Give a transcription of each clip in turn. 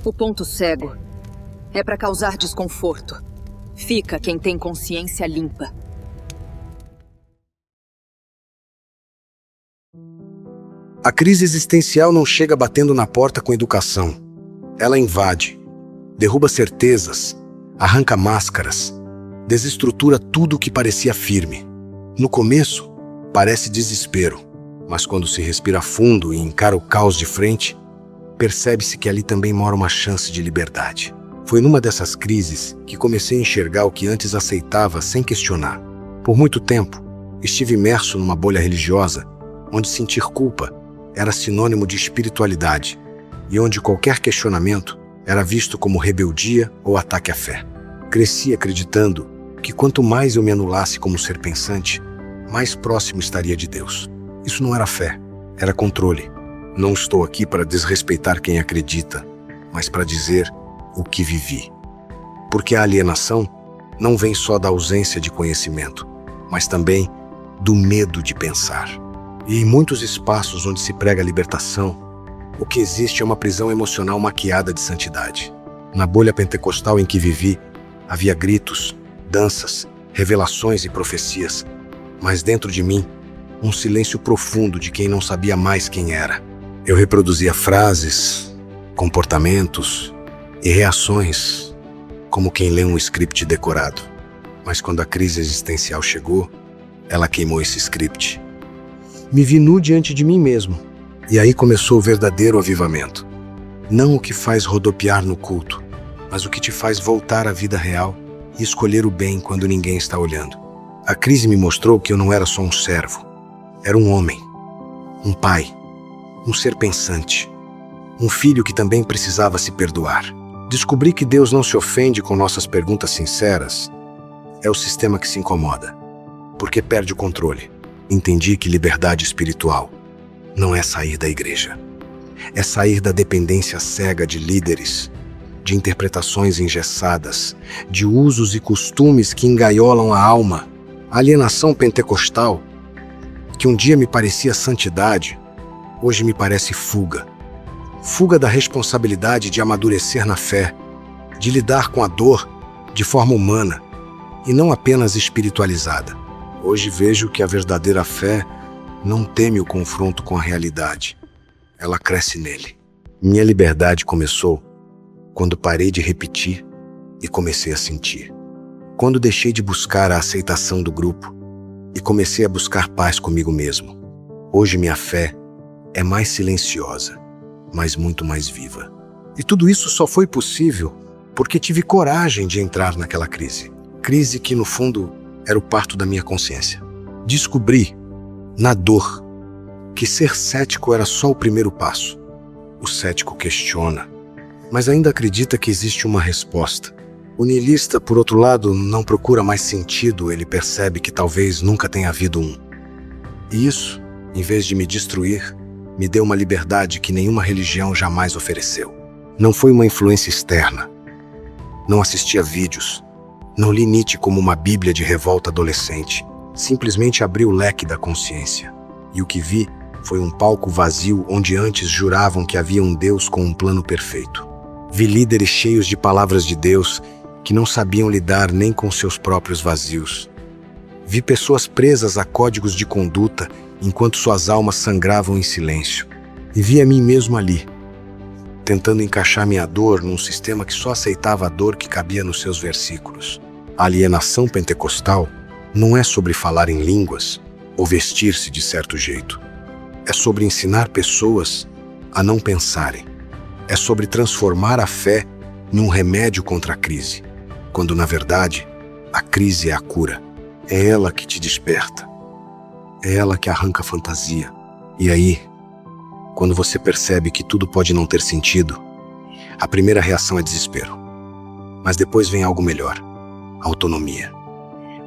O ponto cego é para causar desconforto. Fica quem tem consciência limpa. A crise existencial não chega batendo na porta com educação. Ela invade, derruba certezas, arranca máscaras, desestrutura tudo o que parecia firme. No começo, parece desespero, mas quando se respira fundo e encara o caos de frente, percebe-se que ali também mora uma chance de liberdade. Foi numa dessas crises que comecei a enxergar o que antes aceitava sem questionar. Por muito tempo, estive imerso numa bolha religiosa, onde sentir culpa era sinônimo de espiritualidade e onde qualquer questionamento era visto como rebeldia ou ataque à fé. Cresci acreditando que quanto mais eu me anulasse como ser pensante, mais próximo estaria de Deus. Isso não era fé, era controle. Não estou aqui para desrespeitar quem acredita, mas para dizer o que vivi. Porque a alienação não vem só da ausência de conhecimento, mas também do medo de pensar. E em muitos espaços onde se prega a libertação, o que existe é uma prisão emocional maquiada de santidade. Na bolha pentecostal em que vivi, havia gritos, danças, revelações e profecias, mas dentro de mim, um silêncio profundo de quem não sabia mais quem era. Eu reproduzia frases, comportamentos e reações como quem lê um script decorado. Mas quando a crise existencial chegou, ela queimou esse script. Me vi nu diante de mim mesmo. E aí começou o verdadeiro avivamento. Não o que faz rodopiar no culto, mas o que te faz voltar à vida real e escolher o bem quando ninguém está olhando. A crise me mostrou que eu não era só um servo. Era um homem, um pai, um ser pensante, um filho que também precisava se perdoar. Descobri que Deus não se ofende com nossas perguntas sinceras. É o sistema que se incomoda, porque perde o controle. Entendi que liberdade espiritual não é sair da igreja. É sair da dependência cega de líderes, de interpretações engessadas, de usos e costumes que engaiolam a alma. A alienação pentecostal, que um dia me parecia santidade, hoje me parece fuga. Fuga da responsabilidade de amadurecer na fé, de lidar com a dor de forma humana e não apenas espiritualizada. Hoje vejo que a verdadeira fé não teme o confronto com a realidade. Ela cresce nele. Minha liberdade começou quando parei de repetir e comecei a sentir. Quando deixei de buscar a aceitação do grupo e comecei a buscar paz comigo mesmo. Hoje minha fé é mais silenciosa, mas muito mais viva. E tudo isso só foi possível porque tive coragem de entrar naquela crise. Crise que, no fundo, era o parto da minha consciência. Descobri, na dor, que ser cético era só o primeiro passo. O cético questiona, mas ainda acredita que existe uma resposta. O niilista, por outro lado, não procura mais sentido, ele percebe que talvez nunca tenha havido um. E isso, em vez de me destruir, me deu uma liberdade que nenhuma religião jamais ofereceu. Não foi uma influência externa. Não assisti a vídeos. Não li Nietzsche como uma bíblia de revolta adolescente. Simplesmente abri o leque da consciência. E o que vi foi um palco vazio onde antes juravam que havia um Deus com um plano perfeito. Vi líderes cheios de palavras de Deus que não sabiam lidar nem com seus próprios vazios. Vi pessoas presas a códigos de conduta enquanto suas almas sangravam em silêncio. E vi a mim mesmo ali, tentando encaixar minha dor num sistema que só aceitava a dor que cabia nos seus versículos. A alienação pentecostal não é sobre falar em línguas ou vestir-se de certo jeito. É sobre ensinar pessoas a não pensarem. É sobre transformar a fé num remédio contra a crise, quando, na verdade, a crise é a cura. É ela que te desperta. É ela que arranca a fantasia. E aí, quando você percebe que tudo pode não ter sentido, a primeira reação é desespero. Mas depois vem algo melhor. Autonomia.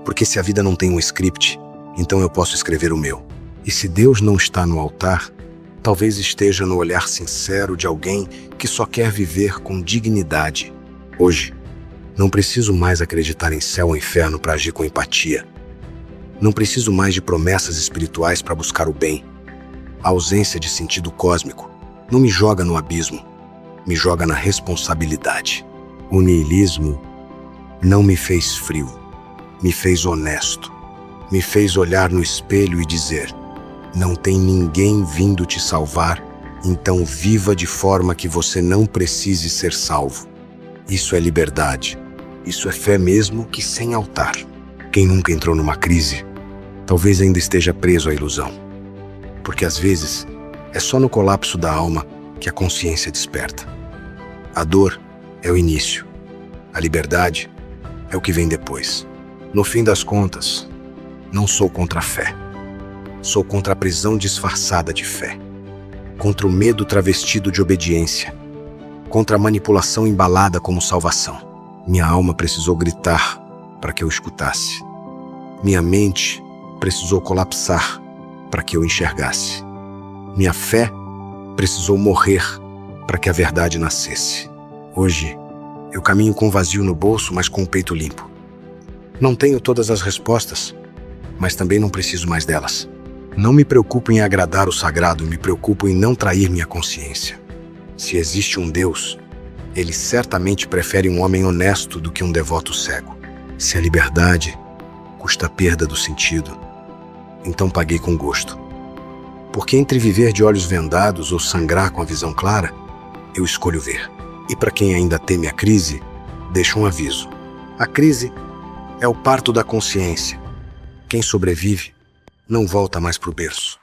Porque se a vida não tem um script, então eu posso escrever o meu. E se Deus não está no altar, talvez esteja no olhar sincero de alguém que só quer viver com dignidade. Hoje, não preciso mais acreditar em céu ou inferno para agir com empatia. Não preciso mais de promessas espirituais para buscar o bem. A ausência de sentido cósmico não me joga no abismo, me joga na responsabilidade. O niilismo não me fez frio, me fez honesto, me fez olhar no espelho e dizer: não tem ninguém vindo te salvar, então viva de forma que você não precise ser salvo. Isso é liberdade, isso é fé mesmo que sem altar. Quem nunca entrou numa crise, talvez ainda esteja preso à ilusão, porque às vezes é só no colapso da alma que a consciência desperta. A dor é o início, a liberdade é o que vem depois. No fim das contas, não sou contra a fé. Sou contra a prisão disfarçada de fé, contra o medo travestido de obediência, contra a manipulação embalada como salvação. Minha alma precisou gritar para que eu escutasse. Minha mente precisou colapsar para que eu enxergasse. Minha fé precisou morrer para que a verdade nascesse. Hoje, eu caminho com vazio no bolso, mas com o peito limpo. Não tenho todas as respostas, mas também não preciso mais delas. Não me preocupo em agradar o sagrado, me preocupo em não trair minha consciência. Se existe um Deus, ele certamente prefere um homem honesto do que um devoto cego. Se a liberdade custa a perda do sentido, então paguei com gosto. Porque entre viver de olhos vendados ou sangrar com a visão clara, eu escolho ver. E para quem ainda teme a crise, deixo um aviso. A crise é o parto da consciência. Quem sobrevive não volta mais pro berço.